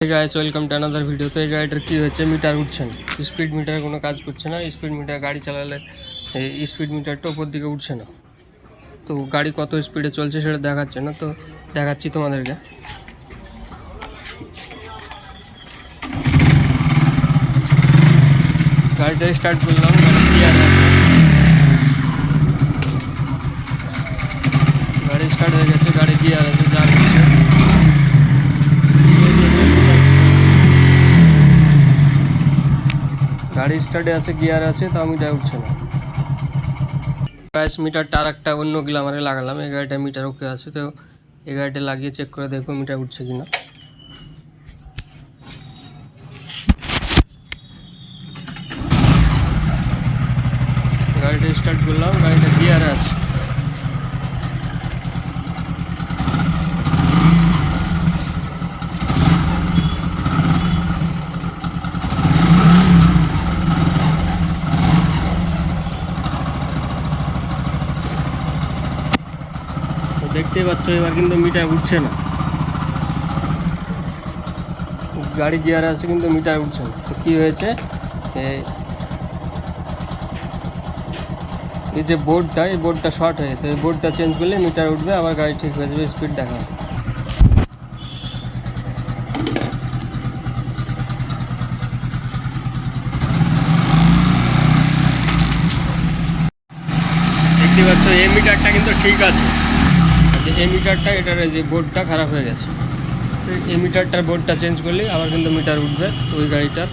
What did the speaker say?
Hey guys, welcome to another video। তো এই গাড়িটার কী হয়েছে, মিটার উঠছে না, স্পিড মিটার কোনো কাজ করছে না। স্পিড মিটার গাড়ি চালালে এই স্পিড মিটারটা উপর দিকে উঠছে না। তো গাড়ি কত স্পিডে চলছে সেটা দেখাচ্ছে না, তো দেখাচ্ছি তোমাদেরকে। গাড়িটা স্টার্ট করলাম, গাড়ি গিয়ার আছে, গাড়ি স্টার্ট হয়ে গেছে, গাড়ি গিয়ার আছে, যা হচ্ছে গাড়ি স্টার্টে আছে, গিয়ার আছে, তাও মিটার উঠছে না। গাইস, মিটারটা আর একটা অন্য গ্ল্যামারে লাগালাম। এই গাড়িটা মিটার ওকে আছে, তো এই গাড়িটা লাগিয়ে চেক করে দেখবো মিটার উঠছে কিনা। গাড়িটা স্টার্ট করলাম, গাড়িটা গিয়ারে আছে, দেখতেই পাচ্ছ এবার কিন্তু মিটার উঠছে না। গাড়ি গিয়ার আছে কিন্তু মিটার উঠছে না। তো কী হয়েছে, এই যে বোর্ডটা, এই বোর্ডটা শর্ট হয়েছে, এই বোর্ডটা চেঞ্জ করলে মিটার উঠবে, আবার গাড়ি ঠিক হয়ে যাবে, স্পিড দেখাবে। দেখতে পাচ্ছ এই মিটারটা কিন্তু ঠিক আছে, আচ্ছা এই মিটারটা, এটার যে বোর্ডটা খারাপ হয়ে গেছে, এই মিটারটার বোর্ডটা চেঞ্জ করলে আবার কিন্তু মিটার উঠবে। তো ওই গাড়িটার